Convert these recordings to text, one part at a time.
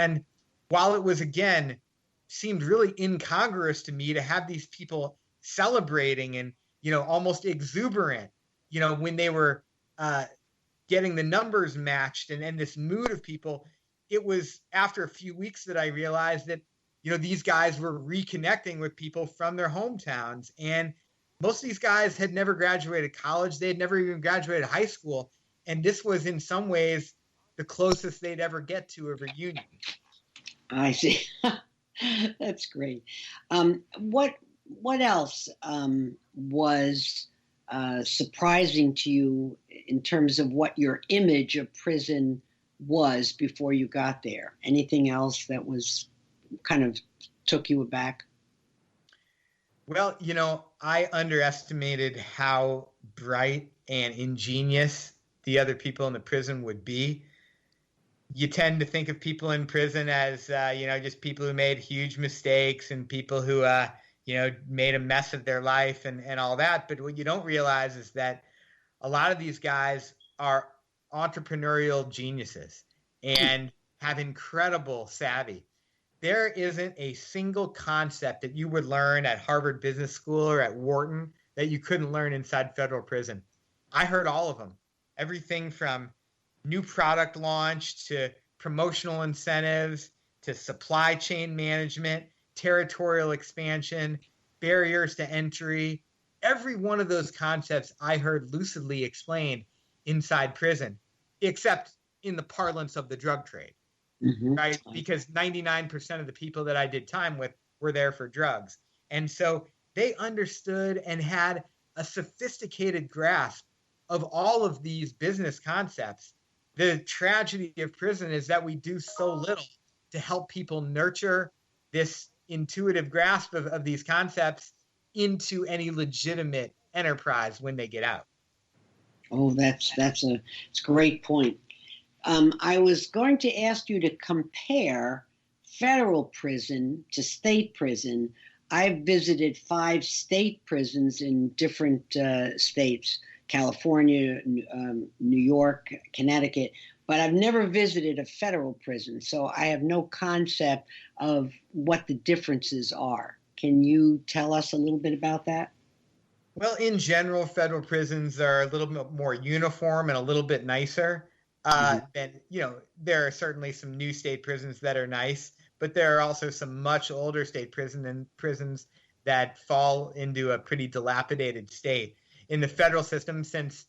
And while it was, again, seemed really incongruous to me to have these people celebrating and, almost exuberant, when they were getting the numbers matched and this mood of people, it was after a few weeks that I realized that, these guys were reconnecting with people from their hometowns. And most of these guys had never graduated college. They had never even graduated high school. And this was in some ways the closest they'd ever get to a reunion. I see. That's great. What else was surprising to you in terms of what your image of prison was before you got there? Anything else that was kind of took you aback? Well, I underestimated how bright and ingenious the other people in the prison would be. You tend to think of people in prison as, just people who made huge mistakes and people who, made a mess of their life and all that. But what you don't realize is that a lot of these guys are entrepreneurial geniuses and have incredible savvy. There isn't a single concept that you would learn at Harvard Business School or at Wharton that you couldn't learn inside federal prison. I heard all of them. Everything from new product launch to promotional incentives to supply chain management, territorial expansion, barriers to entry. Every one of those concepts I heard lucidly explained inside prison, except in the parlance of the drug trade, right? Because 99% of the people that I did time with were there for drugs. And so they understood and had a sophisticated grasp of all of these business concepts. The tragedy of prison is that we do so little to help people nurture this intuitive grasp of these concepts into any legitimate enterprise when they get out. Oh, that's a great point. I was going to ask you to compare federal prison to state prison. I've visited 5 state prisons in different states, California, New York, Connecticut, but I've never visited a federal prison, so I have no concept of what the differences are. Can you tell us a little bit about that? Well, in general, federal prisons are a little bit more uniform and a little bit nicer. Than, there are certainly some new state prisons that are nice, but there are also some much older state prisons that fall into a pretty dilapidated state. In the federal system, since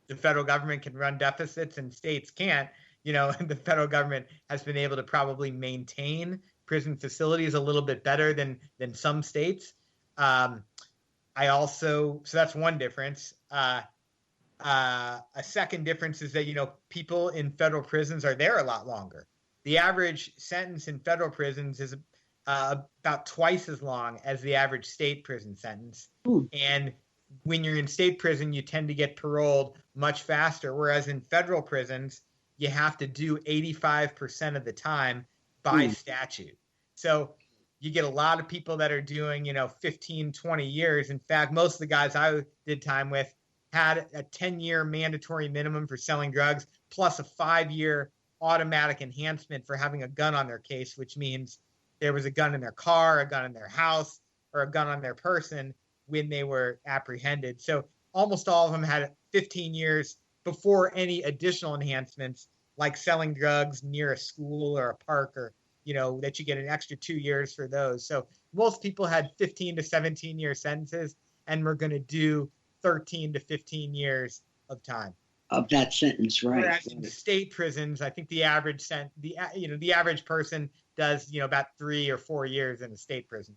the federal government can run deficits and states can't, the federal government has been able to probably maintain prison facilities a little bit better than some states. So that's one difference. A second difference is that, people in federal prisons are there a lot longer. The average sentence in federal prisons is about twice as long as the average state prison sentence. And when you're in state prison, you tend to get paroled much faster, whereas in federal prisons, you have to do 85% of the time by statute. So you get a lot of people that are doing, 15, 20 years. In fact, most of the guys I did time with had a 10-year mandatory minimum for selling drugs, plus a 5-year automatic enhancement for having a gun on their case, which means there was a gun in their car, a gun in their house, or a gun on their person when they were apprehended. So almost all of them had 15 years before any additional enhancements, like selling drugs near a school or a park, or, that you get an extra 2 years for those. So most people had 15 to 17 year sentences and were going to do 13 to 15 years of time of that sentence, right? Whereas in state prisons, I think the average the average person does about 3 or 4 years in a state prison.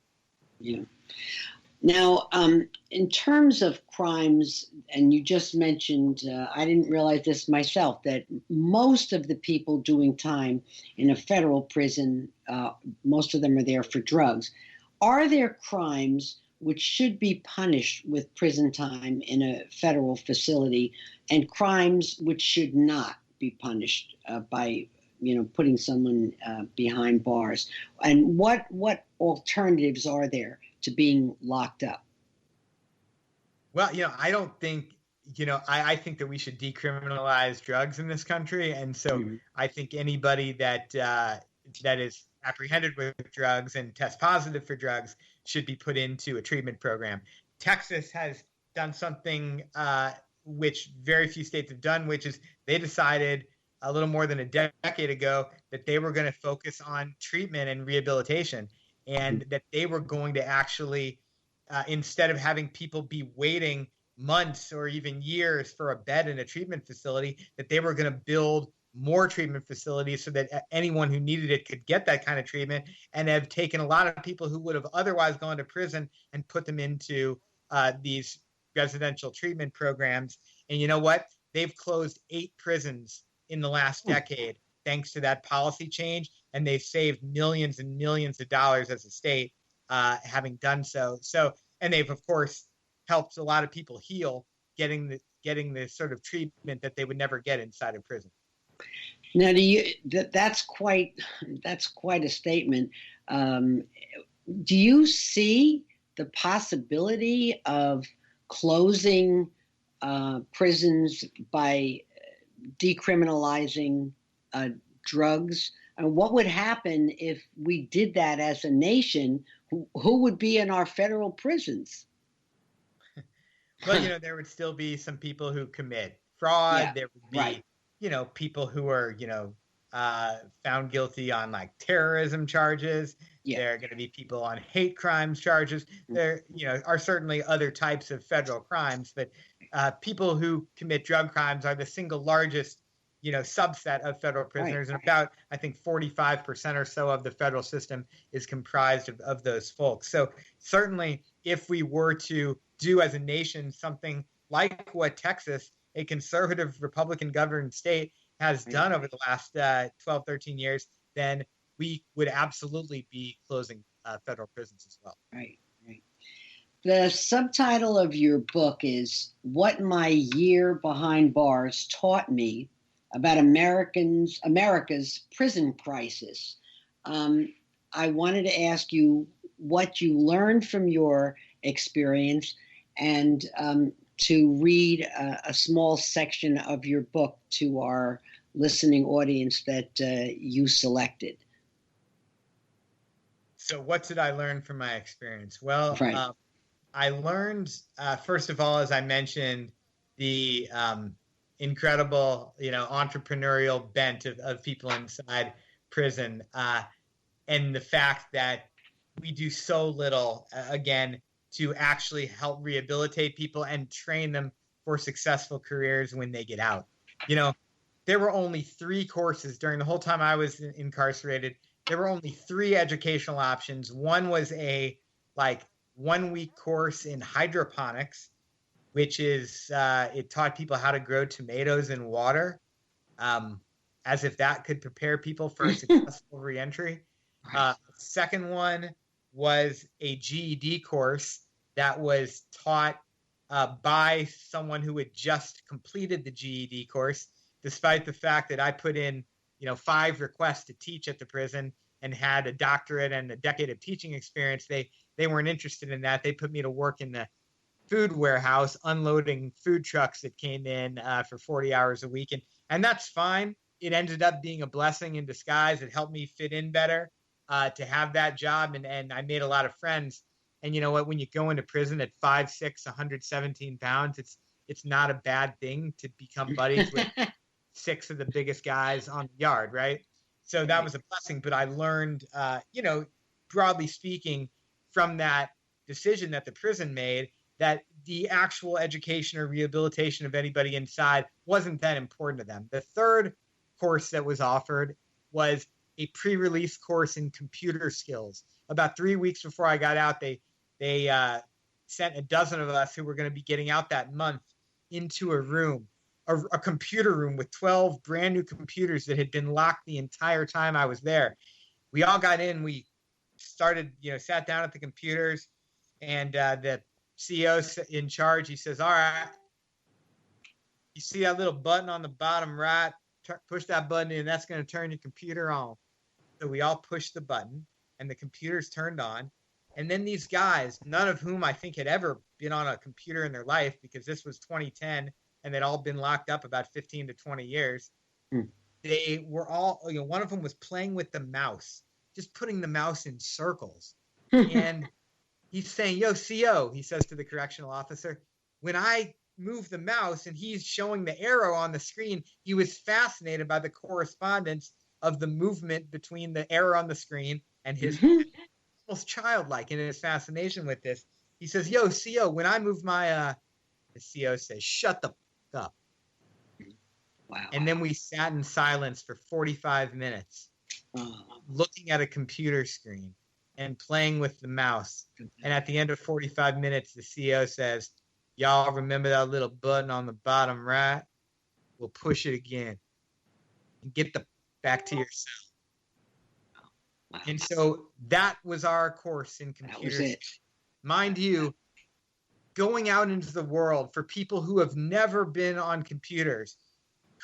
Yeah. Now, in terms of crimes, and you just mentioned, I didn't realize this myself, that most of the people doing time in a federal prison, most of them are there for drugs. Are there crimes which should be punished with prison time in a federal facility, and crimes which should not be punished by putting someone behind bars? And what alternatives are there to being locked up? Well, I don't think, I think that we should decriminalize drugs in this country. And so I think anybody that that is apprehended with drugs and test positive for drugs should be put into a treatment program. Texas has done something which very few states have done, which is they decided a little more than a decade ago that they were going to focus on treatment and rehabilitation, and that they were going to actually, instead of having people be waiting months or even years for a bed in a treatment facility, that they were going to build more treatment facilities so that anyone who needed it could get that kind of treatment, and have taken a lot of people who would have otherwise gone to prison and put them into these residential treatment programs. And you know what? They've closed 8 prisons in the last decade thanks to that policy change, and they've saved millions and millions of dollars as a state having done so. And they've of course helped a lot of people heal, getting the sort of treatment that they would never get inside of prison. Now, that's quite a statement. Do you see the possibility of closing prisons by decriminalizing drugs? And what would happen if we did that as a nation? Who would be in our federal prisons? Well, there would still be some people who commit fraud. Yeah, there would be, right. People who are, found guilty on like terrorism charges. Yeah. There are going to be people on hate crimes charges. There, are certainly other types of federal crimes, but people who commit drug crimes are the single largest, subset of federal prisoners. Right. And about, I think, 45% or so of the federal system is comprised of those folks. So certainly if we were to do as a nation something like what Texas, a conservative Republican governed state, has done over the last 12, 13 years, then we would absolutely be closing federal prisons as well. Right. The subtitle of your book is What My Year Behind Bars Taught Me About America's Prison Crisis. I wanted to ask you what you learned from your experience, and to read a small section of your book to our listening audience that you selected. So what did I learn from my experience? Well, right. I learned, first of all, as I mentioned, the incredible, entrepreneurial bent of people inside prison, and the fact that we do so little, again, to actually help rehabilitate people and train them for successful careers when they get out. There were only 3 courses during the whole time I was incarcerated. There were only 3 educational options. One was a 1-week course in hydroponics, which is it taught people how to grow tomatoes in water, as if that could prepare people for a successful reentry. Second one was a GED course that was taught by someone who had just completed the GED course, despite the fact that I put in 5 requests to teach at the prison and had a doctorate and a decade of teaching experience. They weren't interested in that. They put me to work in the food warehouse unloading food trucks that came in for 40 hours a week. And that's fine. It ended up being a blessing in disguise. It helped me fit in better to have that job. And I made a lot of friends. And you know what? When you go into prison at 5'6", 117 pounds, it's not a bad thing to become buddies with 6 of the biggest guys on the yard, right? So that was a blessing. But I learned, broadly speaking, from that decision that the prison made, that the actual education or rehabilitation of anybody inside wasn't that important to them. The third course that was offered was a pre-release course in computer skills. About 3 weeks before I got out, they sent a dozen of us who were going to be getting out that month into a room, a computer room with 12 brand new computers that had been locked the entire time I was there. We all got in, we started, sat down at the computers, and the CEO in charge, he says, all right, you see that little button on the bottom right? Push that button in, that's going to turn your computer on. So we all pushed the button, and the computers turned on. And then these guys, none of whom I think had ever been on a computer in their life, because this was 2010, and they'd all been locked up about 15 to 20 years. they were all, one of them was playing with the mouse, just putting the mouse in circles. And he's saying, yo, CO, he says to the correctional officer, when I move the mouse and he's showing the arrow on the screen, he was fascinated by the correspondence of the movement between the arrow on the screen and his almost childlike in his fascination with this. He says, yo, CO, when I move my, the CO says, shut the fuck up. Wow. And then we sat in silence for 45 minutes, looking at a computer screen and playing with the mouse. And at the end of 45 minutes, the CO says, y'all remember that little button on the bottom right? We'll push it again and get the back to yourself. Wow. And so that was our course in computers. That was it. Mind you, going out into the world for people who have never been on computers,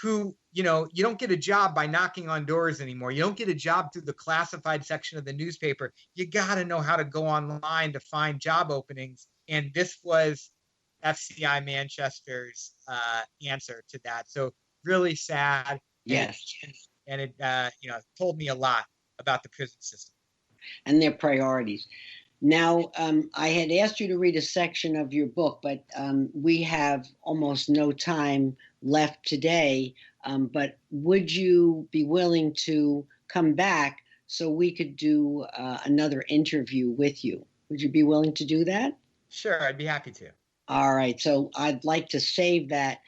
who, you don't get a job by knocking on doors anymore. You don't get a job through the classified section of the newspaper. You got to know how to go online to find job openings. And this was FCI Manchester's answer to that. So really sad. Yes. And it, told me a lot about the prison system. And their priorities. Now, I had asked you to read a section of your book, but we have almost no time left today. But would you be willing to come back so we could do another interview with you? Would you be willing to do that? Sure, I'd be happy to. All right. So I'd like to save that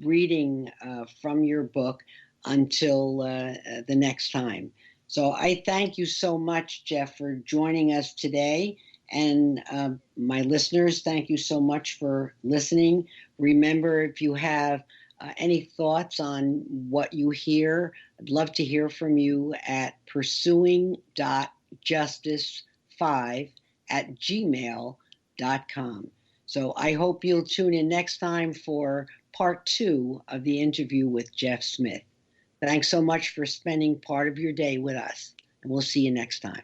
reading from your book until the next time. So I thank you so much, Jeff, for joining us today. And my listeners, thank you so much for listening. Remember, if you have any thoughts on what you hear, I'd love to hear from you at pursuing.justice5@gmail.com. So I hope you'll tune in next time for part 2 of the interview with Jeff Smith. Thanks so much for spending part of your day with us, and we'll see you next time.